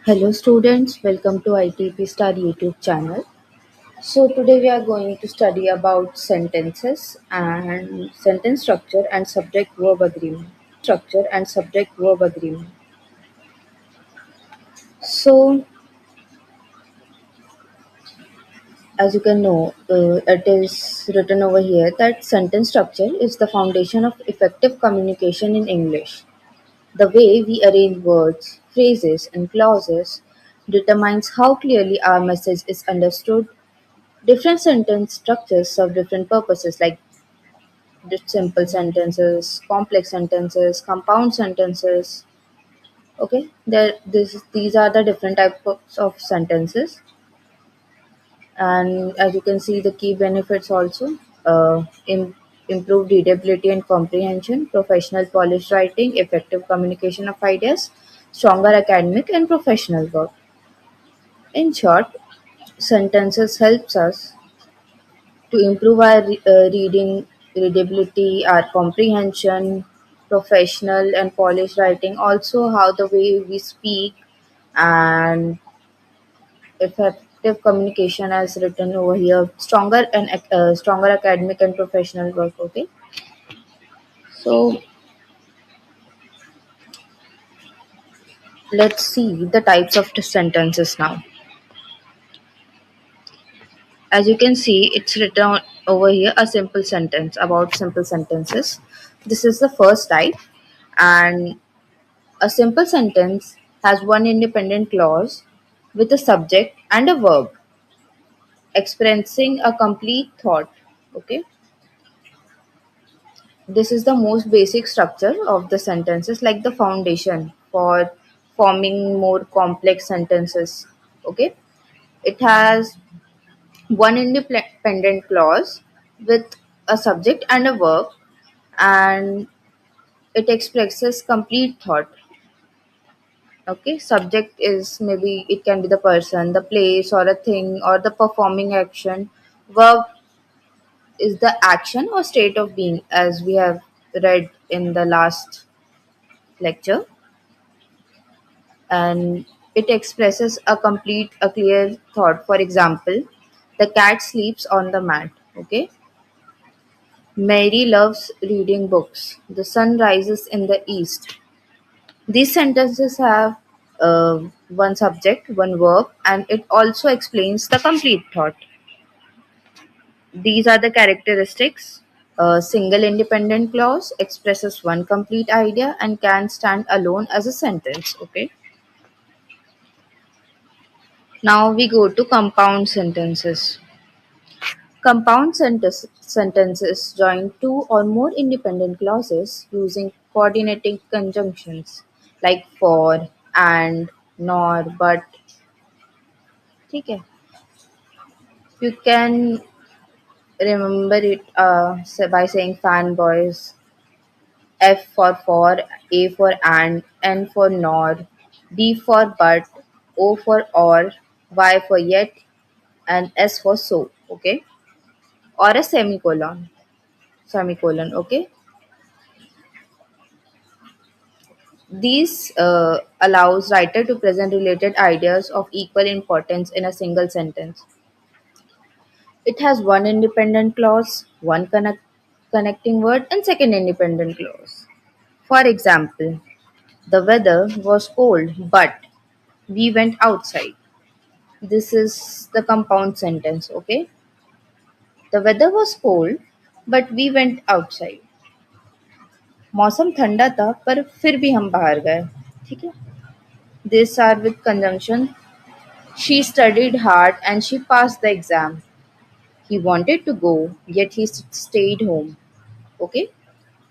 Hello students, welcome to ITEP Study YouTube channel. So today we are going to study about sentences and sentence structure and subject verb agreement. So as you can know, it is written over here that sentence structure is the foundation of effective communication in English. The way we arrange words, phrases and clauses determines how clearly our message is understood. Different sentence structures serve different purposes like simple sentences, complex sentences, compound sentences. Okay, these are the different types of sentences, and as you can see, the key benefits also improved readability and comprehension, professional polished writing, effective communication of ideas, stronger academic and professional work. In short, sentences helps us to improve our reading readability, our comprehension, professional and polished writing, also how the way we speak and effective communication as written over here, stronger academic and professional work. Okay, so let's see the types of the sentences now. As you can see, it's written over here a simple sentence about simple sentences. This is the first type, and a simple sentence has one independent clause with a subject and a verb expressing a complete thought. Okay, this is the most basic structure of the sentences, like the foundation for forming more complex sentences. Okay, it has one independent clause with a subject and a verb, and it expresses complete thought. Okay, subject is maybe it can be the person, the place, or a thing, or the performing action. Verb is the action or state of being, as we have read in the last lecture, and it expresses a clear thought. For example, the cat sleeps on the mat. Okay, Mary loves reading books. The sun rises in the east. These sentences have one subject, one verb, and it also explains the complete thought. These are the characteristics. A single independent clause expresses one complete idea and can stand alone as a sentence. Okay. Now we go to compound sentences. Sentences join two or more independent clauses using coordinating conjunctions like for, and, nor, but. ठीक है. You can remember it by saying fanboys, F for, A for and, N for nor, B for but, O for or, Y for yet, and S for so. Okay, or a semicolon. Okay, these allows writer to present related ideas of equal importance in a single sentence. It has one independent clause, one connecting word, and second independent clause. For example, the weather was cold, but we went outside. This is the compound sentence. Okay, the weather was cold, but we went outside. मौसम ठंडा था पर फिर भी हम बाहर गए. ठीक है. These are with conjunction. She studied hard and she passed the exam. He wanted to go, yet he stayed home. Okay,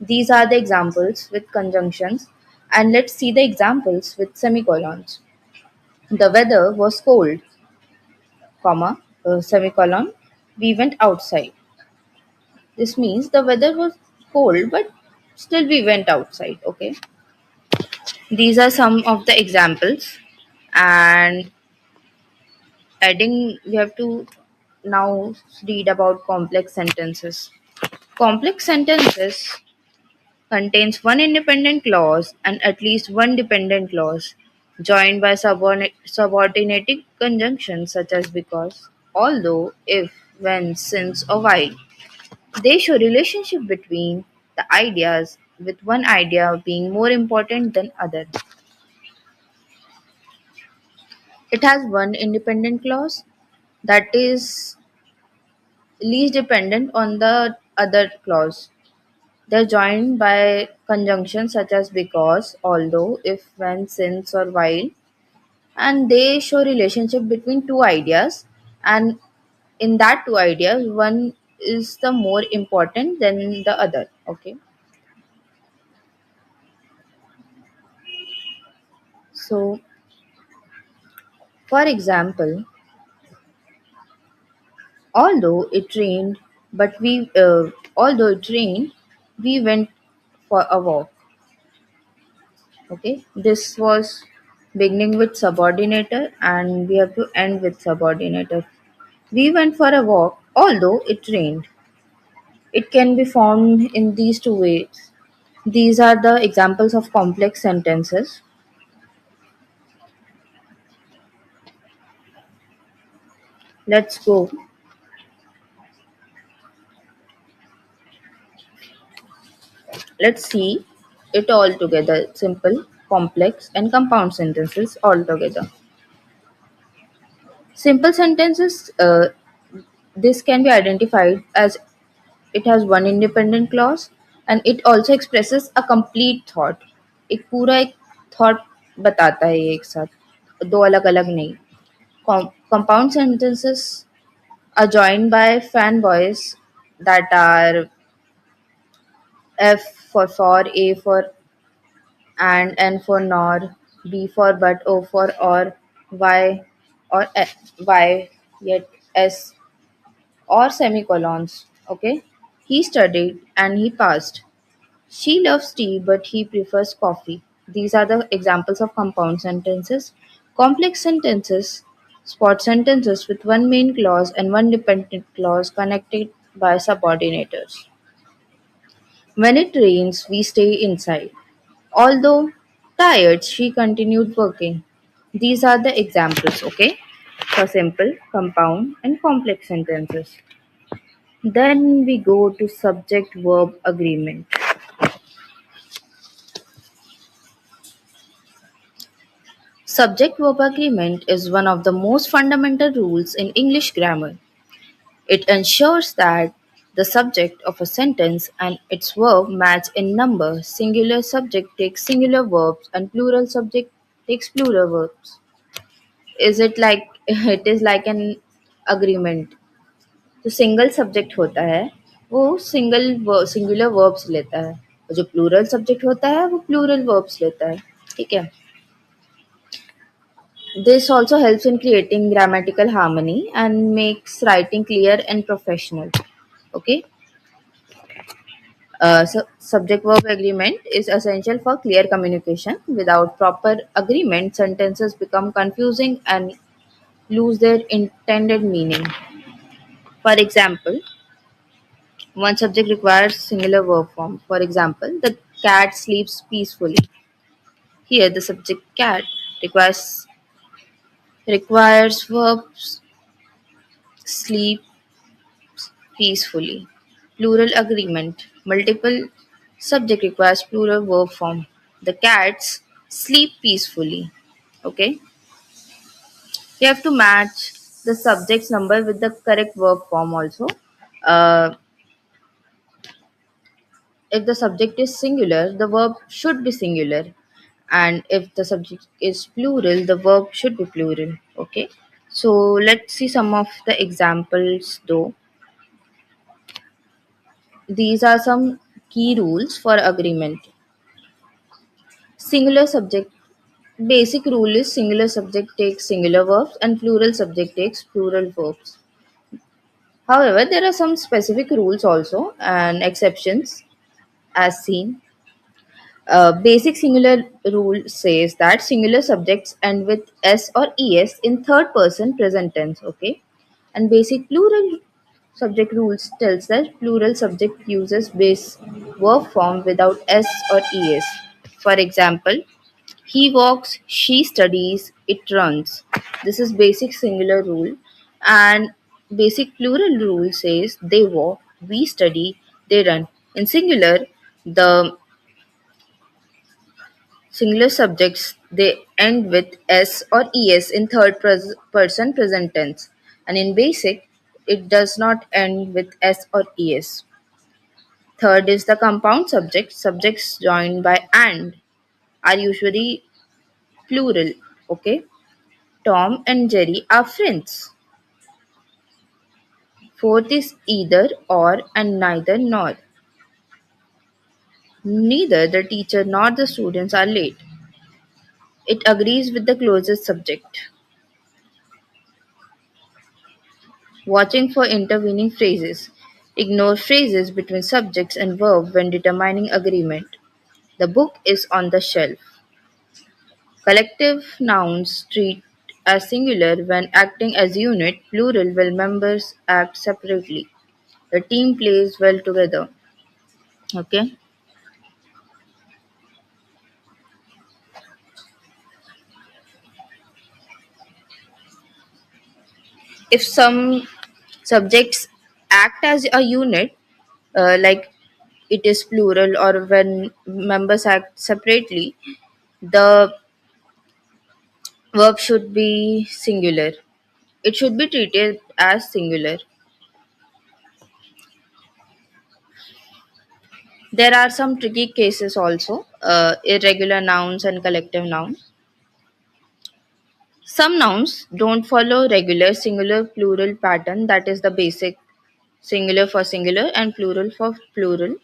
these are the examples with conjunctions, and let's see the examples with semicolons. The weather was cold, comma, semicolon. We went outside. This means the weather was cold, but still we went outside. Okay, these are some of the examples, and adding we have to now read about complex sentences. Complex sentences contains one independent clause and at least one dependent clause. joined by subordinating conjunctions such as because, although, if, when, since, or while. They show relationship between the ideas, with one idea being more important than other. It has one independent clause that is least dependent on the other clause. They're joined by conjunctions such as because, although, if, when, since, or while, and they show relationship between two ideas, and in that two ideas, one is the more important than the other. Okay, so for example, although it rained, but although it rained, we went for a walk. Okay, this was beginning with subordinator, and we have to end with subordinator. We went for a walk, although it rained. It can be formed in these two ways. These are the examples of complex sentences. Let's go. Let's see it all together. Simple, complex, and compound sentences all together. Simple sentences, this can be identified as it has one independent clause and it also expresses a complete thought. एक पूरा एक thought बताता है ये एक साथ दो अलग अलग नहीं. Compound sentences are joined by fanboys that are F for, A for and, N for nor, B for but, O for or, Y or Y yet S or semicolons. Okay, he studied and he passed. She loves tea but he prefers coffee. These are the examples of compound sentences. Complex sentences spot sentences with one main clause and one dependent clause connected by subordinators. When it rains, we stay inside. Although tired, she continued working. These are the examples, okay, for simple, compound, and complex sentences. Then we go to subject verb agreement. Subject verb agreement is one of the most fundamental rules in English grammar. It ensures that the subject of a sentence and its verb match in number. Singular subject takes singular verbs and plural subject takes plural verbs. Is it like it is like an agreement. जो single subject होता है वो singular verbs लेता है और जो plural subject होता है वो प्लूरल वर्ब्स लेता है. ठीक है. This also helps in creating grammatical harmony and makes writing clear and professional. Okay. So subject verb agreement is essential for clear communication. Without proper agreement, sentences become confusing and lose their intended meaning. For example, one subject requires singular verb form. For example, the cat sleeps peacefully. Here, the subject cat requires verbs sleep peacefully. Plural agreement. Multiple subject requires plural verb form. The cats sleep peacefully. Okay. You have to match the subject's number with the correct verb form also. Uh, if the subject is singular, the verb should be singular. And if the subject is plural, the verb should be plural. Okay. So let's see some of the examples though. These are some key rules for agreement. Singular subject. Basic rule is singular subject takes singular verbs and plural subject takes plural verbs. However, there are some specific rules also and exceptions as seen. Basic singular rule says that singular subjects end with s or es in third person present tense. Okay, and basic plural subject rules tells that plural subject uses base verb form without s or es. For example, He walks, she studies, it runs. This is basic singular rule. And basic plural rule says they walk, we study, they run. In singular, the singular subjects they end with s or es in third person present tense. And in basic, it does not end with s or es. Third is the compound subject. Subjects joined by and are usually plural. Okay. Tom and Jerry are friends. Fourth is either or and neither nor. Neither the teacher nor the students are late. It agrees with the closest subject. Watching for intervening phrases. Ignore phrases between subjects and verb when determining agreement. The book is on the shelf. Collective nouns treat as singular when acting as unit, plural when members act separately. The team plays well together. Okay. If some subjects act as a unit, like it is plural, or when members act separately, the verb should be singular. It should be treated as singular. There are some tricky cases also, irregular nouns and collective nouns. Some nouns don't follow regular singular plural pattern, that is the basic singular for singular and plural for plural.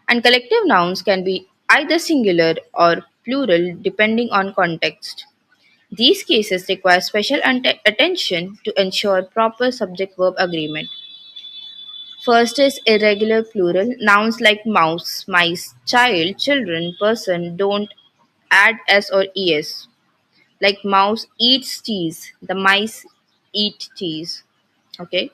And collective nouns can be either singular or plural depending on context. These cases require special attention to ensure proper subject verb agreement. First is irregular plural. Nouns like mouse, mice, child, children, person don't add s or es. Like mouse eats cheese, the mice eat cheese. Okay.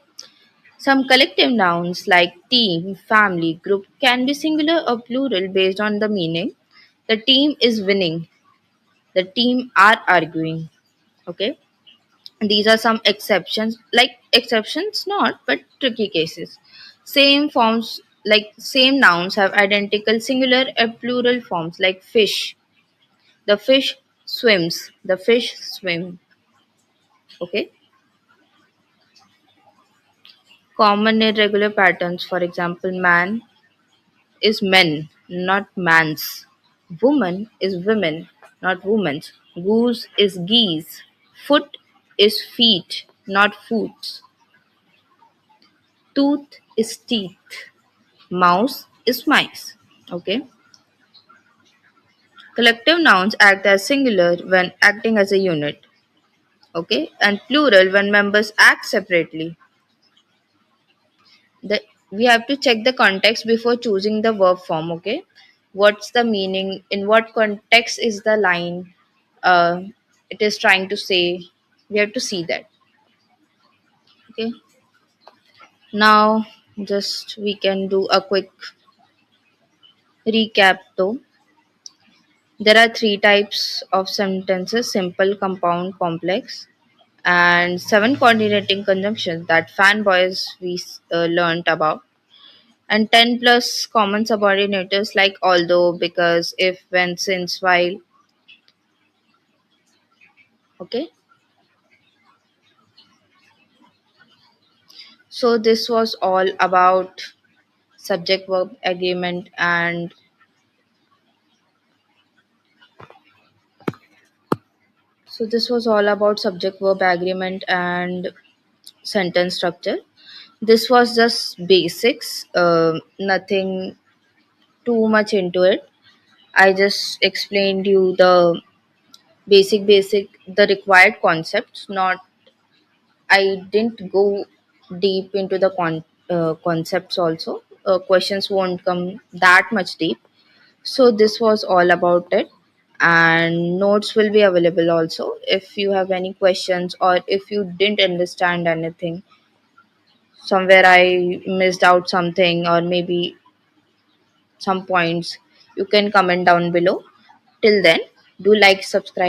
Some collective nouns like team, family, group can be singular or plural based on the meaning. The team is winning. The team are arguing. Okay. These are some exceptions, like exceptions not, but tricky cases. Same forms, like same nouns have identical singular and plural forms, like fish. The fish swims. The fish swim. Okay. Common irregular patterns, for example, man is men, not mans. Woman is women, not women's. Goose is geese. Foot is feet, not foots. Tooth is teeth. Mouse is mice. Okay. Collective nouns act as singular when acting as a unit. Okay. And plural when members act separately. The, we have to check the context before choosing the verb form. Okay. What's the meaning? In what context is the line uh, it is trying to say? We have to see that. Okay. Now, just we can do a quick recap though. There are three types of sentences: simple, compound, complex, and seven coordinating conjunctions that fanboys we learnt about, and 10 plus common subordinators like although, because, if, when, since, while. Okay, so this was all about subject verb agreement, and subject verb agreement and sentence structure. This was just basics, nothing too much into it. I just explained you the basic the required concepts. Not I didn't go deep into the concepts also. Questions won't come that much deep. So this was all about it, and notes will be available also. If you have any questions or if you didn't understand anything, somewhere I missed out something or maybe some points, you can comment down below. Till then, Do like, subscribe.